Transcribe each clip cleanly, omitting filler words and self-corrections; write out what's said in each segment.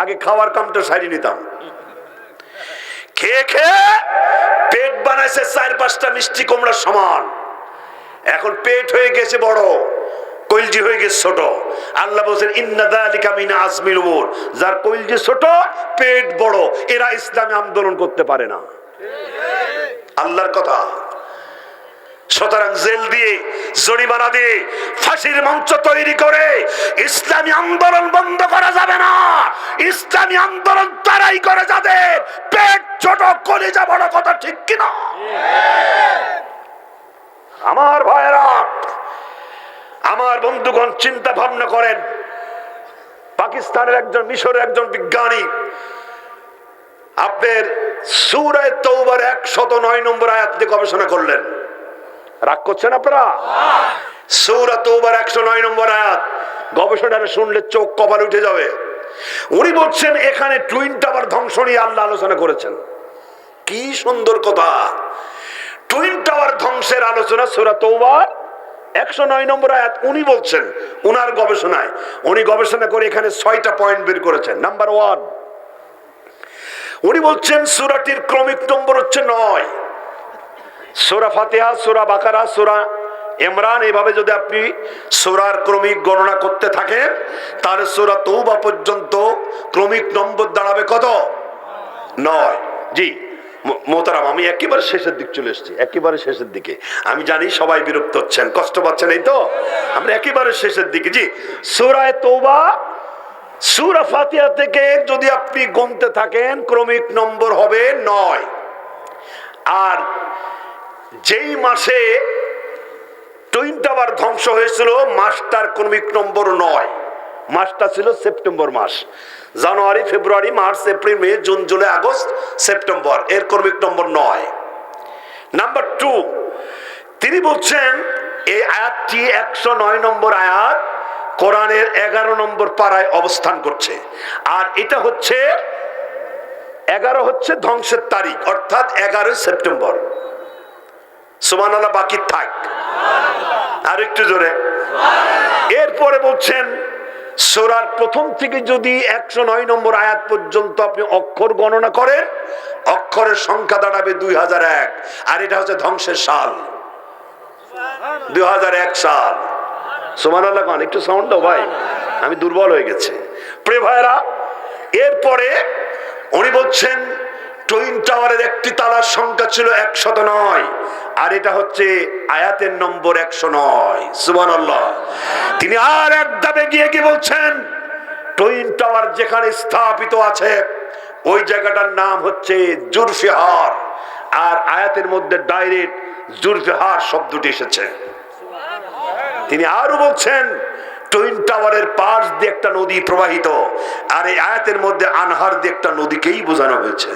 আগে খাওয়ার কামটা সারি নিতাম। খেয়ে খেয়ে পেট বানাইছে 4-5টা মিষ্টি কুমড়ার সমান। এখন পেট হয়ে গেছে বড়, কলজি হয়ে গেছে ছোট। আল্লাহ বলেন ইন্না যালিকা মিন আজমিল উমুর, যার কলজি ছোট পেট বড় এরা ইসলামী আন্দোলন করতে পারে না। আল্লাহর কথা। সুতরাং জেল দিয়ে, জরিমানা দিয়ে, ফাঁসির মঞ্চ তৈরি করে ইসলামী আন্দোলন বন্ধ করা যাবে না। ইসলামী আন্দোলন তারাই করে যাদের পেট ছোট কলিজা বড়, কথা ঠিক কিনা? আমার ভাইয়েরা, আমার বন্ধুগণ, চিন্তা ভাবনা করেন। পাকিস্তানের একজন, মিশরের একজন বিজ্ঞানী আপনার সূরা তাওবার 109 নম্বর আয়াত নিয়ে গবেষণা করলেন। রাগ করছেন আপনারা? সূরা তাওবার 109 নম্বর আয়াত গবেষণাটা শুনলে চোখ কপালে উঠে যাবে। উনি বলছেন এখানে টুইন টাওয়ার ধ্বংস নিয়ে আল্লাহ আলোচনা করেছেন। কি সুন্দর কথা! টুইন টাওয়ার ধ্বংসের আলোচনা সূরা তাওবার 109 নম্বর আয়াত। উনি বলছেন উনার গবেষণায়, উনি গবেষণা করে এখানে 6টা পয়েন্ট বের করেছেন। নাম্বার 1, উনি বলছেন সূরাটির ক্রমিক নম্বর হচ্ছে 9। সূরা ফাতিহা, সূরা বাকারা, সূরা ইমরান, এইভাবে যদি আপনি সূরার ক্রমিক গণনা করতে থাকেন তাহলে সূরা তাওবা পর্যন্ত ক্রমিক নম্বর দাঁড়াবে কত? 9। জি মোহতারাম, আমি একেবারে শেষের দিক চলে এসেছি, একেবারে শেষের দিকে। আমি জানি সবাই বিরক্ত হচ্ছেন, কষ্ট পাচ্ছেন, এই তো আমরা একেবারে শেষের দিকে। জি, সূরা তাওবা সূরা ফাতিহা থেকে যদি আপনি গুনতে থাকেন ক্রমিক নম্বর হবে 9। আর যেই মাসে টুইন টাওয়ার ধ্বংস হয়েছিল মাসটার ক্রমিক নম্বর 9। মাসটা ছিল সেপ্টেম্বর মাস। জানুয়ারি, ফেব্রুয়ারি, মার্চ, এপ্রিল, মে, জুন, জুলাই, আগস্ট, সেপ্টেম্বর, এর ক্রমিক নম্বর 9। নাম্বার 2, তিনি বলছেন এই আয়াতটি 109 নম্বর আয়াত কোরআনের 11 নম্বর পারায় অবস্থান করছে। আর এটা হচ্ছে 11 হচ্ছে ধ্বংসের তারিখ, অর্থাৎ 11 সেপ্টেম্বর। সুবহানাল্লাহ, বাকি থাক আর একটু জোরে। এরপরে বলছেন সূরার প্রথম থেকে যদি 109 নম্বর আয়াত পর্যন্ত আপনি অক্ষর গণনা করেন, অক্ষরের সংখ্যা দাঁড়াবে 2001। আর এটা হচ্ছে ধ্বংসের সাল, 2001 সাল। সুবহানাল্লাহ, একটু সাউন্ড দাও ভাই, আমি দুর্বল হয়ে গেছে। প্রিয় ভাইরা, এরপরে উনি বলছেন টুইন টাওয়ারের একটি তালার সংখ্যা ছিল 109, আর এটা হচ্ছে আয়াতের নম্বর 109। সুবহানাল্লাহ। তিনি আর এক ধাপে গিয়ে কি বলছেন, টুইন টাওয়ার যেখানে স্থাপিত আছে ওই জায়গাটার নাম হচ্ছে জুলফিকার। আর আয়াতের মধ্যে ডাইরেক্ট জুলফিকার শব্দটি এসেছে। তিনি আরো বলছেন টুইন টাওয়ারের পাশ দিয়ে একটা নদী প্রবাহিত, আর এই আয়াতের মধ্যে আনহার দিয়ে একটা নদীকেই বোঝানো হয়েছে।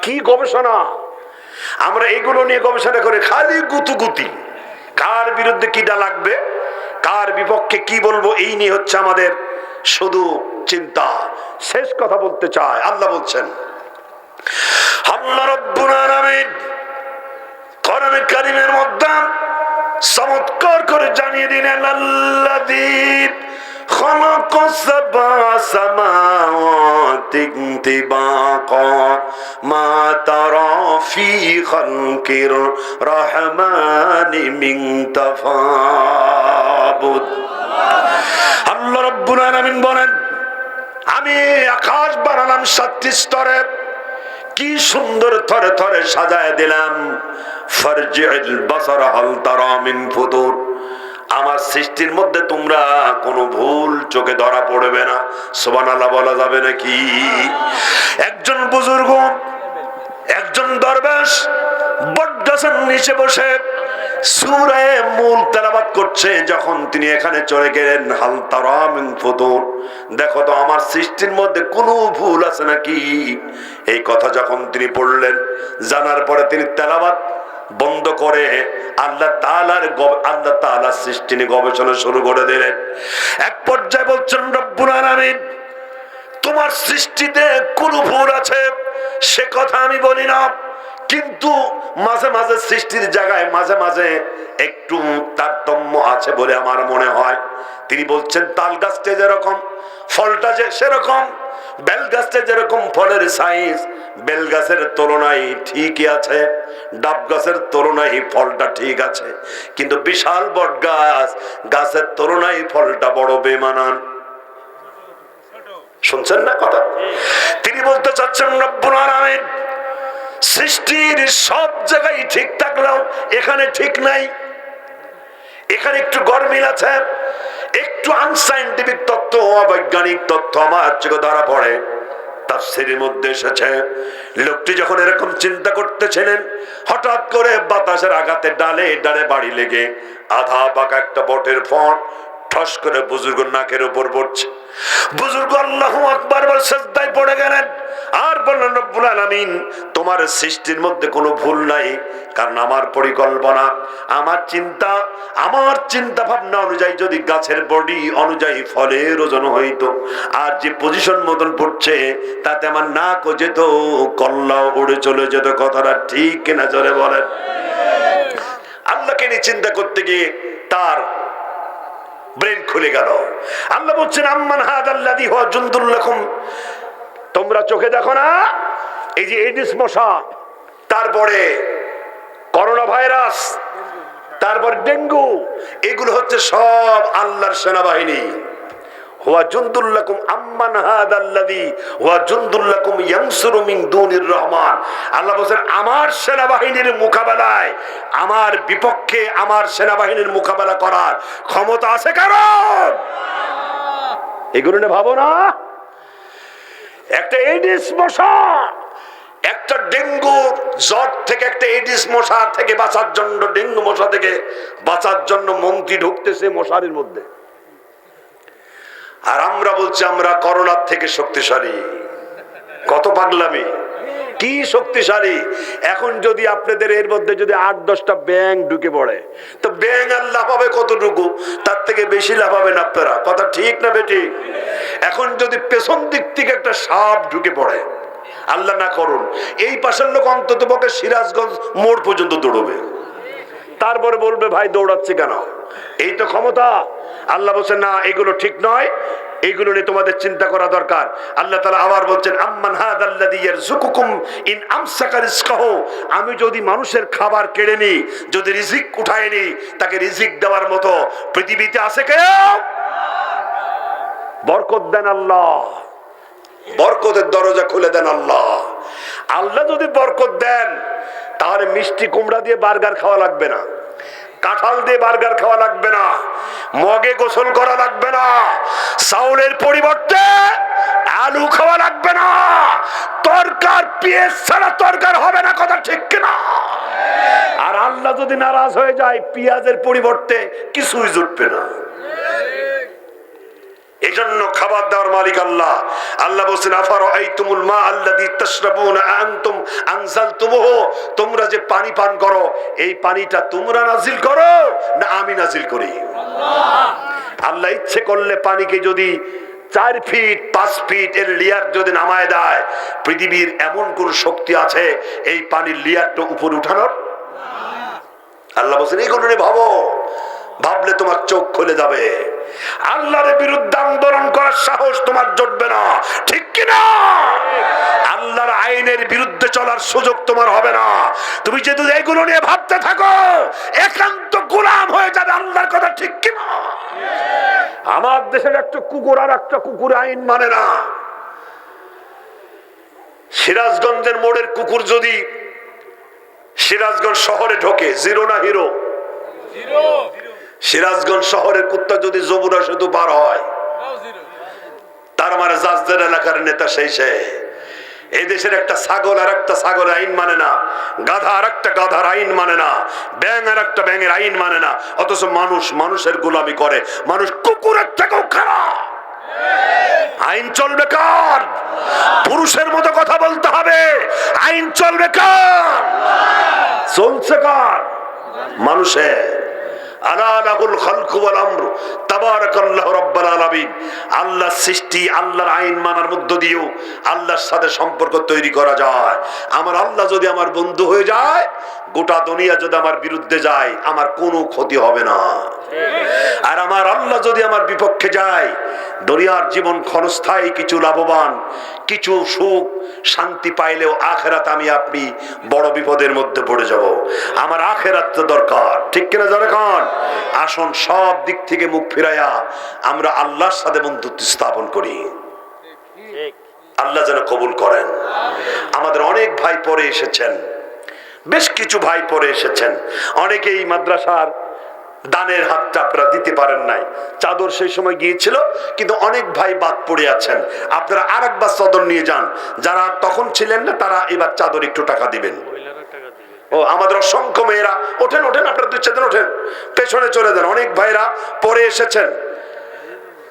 কি গবেষণা! আমরা এগুলো নিয়ে গবেষণা করে খালি গুতুগুতি, কার বিরুদ্ধে কিটা লাগবে, কার বিপক্ষে কি বলবো, এই নিয়ে হচ্ছে আমাদের শুধু চিন্তা। শেষ কথা বলতে চাই, আল্লাহ বলছেন, আল্লাহ রাব্বুল আলামিন কোরআনে কারীমের মধ্যে চমৎকার করে জানিয়ে দিলেন, আল্লাযী খালাকাস সাবআ সামাওয়াতি তিবাকা মা তারা ফি খালকির রহমানি মিন তাফাবুদ। আল্লাহ রাব্বুল আলামিন বলেন, আমি আকাশ বানালাম 7টি স্তরে, কি সুন্দর থরে থরে সাজায় দিলাম। ফারজি'ল বাসার হাল তারা মিন ফুতুর, আমার সৃষ্টির মধ্যে তোমরা কোনো ভুল চোখে ধরা পড়বে না। সুবহানাল্লাহ বলা যাবে নাকি? একজন বুজুর্গ, একজন দরবেশ বটগাছের নিচে বসে সূরা মুল তেলাওয়াত করছে। যখন তিনি এখানে চলে গেলেন, হাল তারা মিন ফুতুর, দেখো তো আমার সৃষ্টির মধ্যে কোনো ভুল আছে নাকি, এই কথা যখন তিনি পড়লেন, জানার পরে তিনি তেলাওয়াত বন্ধ করে আল্লাহ তাআলার সৃষ্টি নিয়ে গবেষণা শুরু করে দিলেন। এক পর্যায়ে বলছেন, রব্বুল আলামিন তোমার সৃষ্টিতে কোনো ভুল আছে সে কথা আমি বলি না, কিন্তু মাঝে মাঝে সৃষ্টির জায়গায় মাঝে মাঝে একটু তারতম্য আছে বলে আমার মনে হয়। তিনি বলছেন, তাল গাছটা যেরকম ফলটা যে সেরকম, বেল গাছটা যেরকম ফলের সাইজ বেল গাছের তুলনায় ঠিকই আছে, ডাব গাছের তুলনায় ফলটা ঠিক আছে, কিন্তু বিশাল বট গাছ, গাছের তুলনায় ফলটা বড় বেমানান। শুনছেন না কথা? তিনি বলতে চাচ্ছেন রব্বুল আলামিন সৃষ্টির সব জায়গায় ঠিক থাকলেও এখানে ঠিক নাই, এখানে একটু গরমিল আছে, একটু আনসাইন্টিফিক তথ্য, অবৈজ্ঞানিক তথ্য আমার চোখে ধরা পড়ে। তাফসীরের মধ্যে এসেছে লোকটি যখন এরকম চিন্তা করতেছিলেন, হঠাৎ করে বাতাসের আঘাতে ডালে ডালে বাড়ি লেগে আধা পাকা একটা বটের ফল ঠস করে বুজুর্গের নাকের উপর পড়ছে। বুজুর্গ আল্লাহু আকবার বলে সিজদায় পড়ে গেলেন আর বললেন রব্বুল আলামিন তোমার সৃষ্টির মধ্যে কোনো ভুল নাই, কারণ আমার পরিকল্পনা, আমার চিন্তা ভাবনা অনুযায়ী যদি গাছের বডি অনুযায়ী ফলের ওজন হইতো, আর যে পজিশন মতন পড়ছে তাতে আমার নাকও যেত, কল্লাও উড়ে চলে যেত। কথাটা ঠিক কিনা জোরে বলেন? আল্লাহকে নিয়ে চিন্তা করতে গিয়ে তার ব্রেন খুলে গেল। আল্লাহ বলছেন আম্মান হাদাল্লাযী হুয়া জুনদুল লাকুম, তোমরা চোখে দেখো না এই যে এডিস মশা, তারপরে করোনা ভাইরাস, তারপর ডেঙ্গু, এগুলো হচ্ছে সব আল্লাহর সেনাবাহিনী। হুয়া জুনদুল লাকুম আম্মান হাদাল্লাযী হুয়া জুনদুল লাকুম ইয়ানসুরু মিন দুনির রহমান। আল্লাহ বলেন আমার সেনাবাহিনীর মোকাবেলায়, আমার বিপক্ষে আমার সেনাবাহিনীর মোকাবেলা করার ক্ষমতা আছে কারণ? এগুলো নিয়ে ভাবো না। একটা এডিস মশা, একটা ডেঙ্গু জ্বর থেকে, একটা এডিস মশা থেকে বাঁচার জন্য, ডেঙ্গু মশা থেকে বাঁচার জন্য মন্ত্রী ঢুকতেছে মশারির মধ্যে, আর আমরা বলছি আমরা করোনার থেকে শক্তিশালী। কত পাগলামি! কি শক্তিশালী! এখন যদি আপনাদের এর মধ্যে যদি 8-10টা ব্যাঙ ঢুকে পড়ে, তো ব্যাঙ আর লাফাবে কতটুকু? তার থেকে বেশি লাফাবেন আপনারা। কথা ঠিক না বেটি? এখন যদি পেছন দিক থেকে একটা সাপ ঢুকে পড়ে, আল্লাহ না করুন, এই পাশের লোক অন্তত পক্ষে সিরাজগঞ্জ মোড় পর্যন্ত দৌড়বে, তারপরে বলবে ভাই দৌড়াচ্ছে কেন? এই তো ক্ষমতা। আল্লাহ বলছেন না, এগুলো ঠিক নয়, এইগুলো নিয়ে তোমাদের চিন্তা করা দরকার। আল্লাহ তাআলা আবার বলছেন আম্মান হাদাল্লাযী ইয়ারযুকুকুম ইন আমসাকা রিজকাহু, আমি যদি মানুষের খাবার কেড়ে নিই, যদি রিজিক উঠায় নিই, তাকে রিজিক দেওয়ার মতো পৃথিবীতে আছে কেউ? বরকত দেন আল্লাহ, বরকতের দরজা খুলে দেন আল্লাহ। আল্লাহ যদি বরকত দেন তাহলে মিষ্টি কুমড়া দিয়ে বার্গার খাওয়া লাগবে না, কাঁঠাল দিয়ে বার্গার খাওয়া লাগবে না, মগে গোসল করা লাগবে না, চাউলের পরিবর্তে আলু খাওয়া লাগবে না, তরকার পেঁয়াজ ছাড়া তরকার হবে না। কথা ঠিক কিনা? আর আল্লাহ যদি নারাজ হয়ে যায়, পেঁয়াজের পরিবর্তে কিছুই জুটবে না। এই জন্য খাবার দেওয়ার মালিক আল্লাহ। আল্লাহ বলছেন আফারাআইতুমুল মা আল্লাযী তাশরাবুনা আনতুম আনজালতুমুহু, তোমরা যে পানি পান করো, এই পানিটা তোমরা নাজিল করো না আমি নাজিল করি? আল্লাহ ইচ্ছে করলে পানিকে যদি 4 ফিট 5 ফিট এর লেয়ার যদি নামায় দেয়, পৃথিবীর এমন কোন শক্তি আছে এই পানির লেয়ারটা উপরে উঠানোর? আল্লাহ বলছেন এইগুলো নিয়ে ভাবো, ভাবলে তোমার চোখ খুলে যাবে। আল্লাহর বিরুদ্ধে আন্দোলন করার সাহস তোমার জুটবে না, ঠিক কিনা? আল্লাহর আইনের বিরুদ্ধে চলার সুযোগ তোমার হবে না। তুমি যদি এগুলো নিয়ে ভাবতে থাকো, একান্ত গোলাম হয়ে যাবে আল্লাহর কথা, ঠিক কিনা? আমার দেশের একটা কুকুর আর একটা কুকুর আইন মানে না। সিরাজগঞ্জের মোড়ের কুকুর যদি সিরাজগঞ্জ শহরে ঢোকে, জিরো না হিরো? সিরাজগঞ্জ শহরের কুত্তা যদি যমুনা সেতু পার হয়, তার মানে জাজদের এলাকার নেতা সেই সে। এই দেশের একটা ছাগল আর একটা ছাগলের আইন মানে না, গাধা আর একটা গাধার আইন মানে না, ব্যাঙ আর একটা ব্যাঙের আইন মানে না, অথচ মানুষ মানুষের গোলামি করে। মানুষ কুকুরের থেকেও খারাপ। আইন চলবে কার? পুরুষের মতো কথা বলতে হবে। আইন চলবে কার? চলছে কার? মানুষের। আল্লাহর সৃষ্টি, আল্লাহর আইন মানার মধ্য দিয়েও আল্লাহর সাথে সম্পর্ক তৈরি করা যায়। আমার আল্লাহ যদি আমার বন্ধু হয়ে যায়, গোটা দুনিয়া যদি আমার বিরুদ্ধে যায় আমার কোনো ক্ষতি হবে না, আর আমার আল্লাহ যদি আমার বিপক্ষে যায় দুনিয়ার জীবন ক্ষণস্থায়ী কিছু লাভবান, কিছু সুখ শান্তি পাইলেও আখেরাত আমি আপনি বড় বিপদের মধ্যে পড়ে যাব। আমার আখেরাত তো দরকার, ঠিক কিনা জোরে কোন? আসুন সব দিক থেকে মুখ ফিরাইয়া আমরা আল্লাহর সাথে বন্ধুত্ব স্থাপন করি। আল্লাহ যেন কবুল করেন। আমাদের অনেক ভাই পরে এসেছেন, বেশ কিছু ভাই পরে এসেছেন, অনেকেই মাদ্রাসার দানের হাতটা আপনারা দিতে পারেন নাই। চাদর সেই সময় গিয়েছিল, কিন্তু অনেক ভাই বাদ পড়ে আছেন। আপনারা আরেকবার চাদর নিয়ে যান, যারা তখন ছিলেন না তারা এবার চাদর একটু টাকা দিবেন। ও আমাদের অসংখ্য মেয়েরা, ওঠেন ওঠেন, আপনারা 2-4 জন ওঠেন, পেছনে চলে যান। অনেক ভাইরা পরে এসেছেন,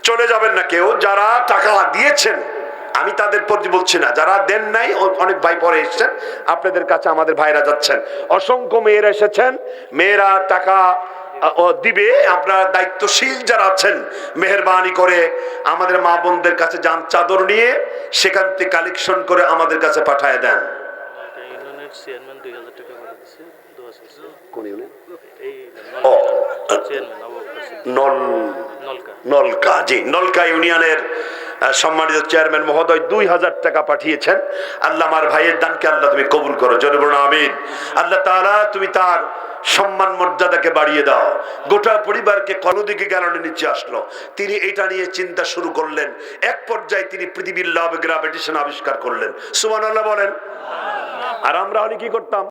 চলে যাবেন না কেউ। যারা টাকা দিয়েছেন আমি তাদের প্রতি বলছি না, যারা দেন নাই, অনেক ভাই পরে এসেছেন, আপনাদের কাছে আমাদের ভাইরা যাচ্ছেন। অসংখ্য মেয়েরা এসেছেন, মেয়েরা টাকা দিবে। আপনারা দায়িত্বশীল যারা আছেন মেহেরবানি করে আমাদের মা বোনদের কাছে যান, চাদর নিয়ে সেখান থেকে কালেকশন করে আমাদের কাছে পাঠায় দেন। নলকা, জি, নলকা ইউনিয়নের সম্মানিত চেয়ারম্যান মহোদয় 2000 টাকা পাঠিয়েছেন। আল্লাহ আমার ভাইয়ের দানকে আল্লাহ তুমি কবুল করো, জোরে বলুন আমিন। আল্লাহ তাআলা তুমি তার সম্মান মর্যাদাকে বাড়িয়ে দাও। গোটা পরিবারকে কলদিকে কারণে নিচে আসলো, তিনি এটা নিয়ে চিন্তা শুরু করলেন। এক পর্যায়ে তিনি পৃথিবীর ল অফ গ্রাভিটেশন আবিষ্কার করলেন। সুবহানাল্লাহ বলেন। আর আমরা হলে কি করতাম?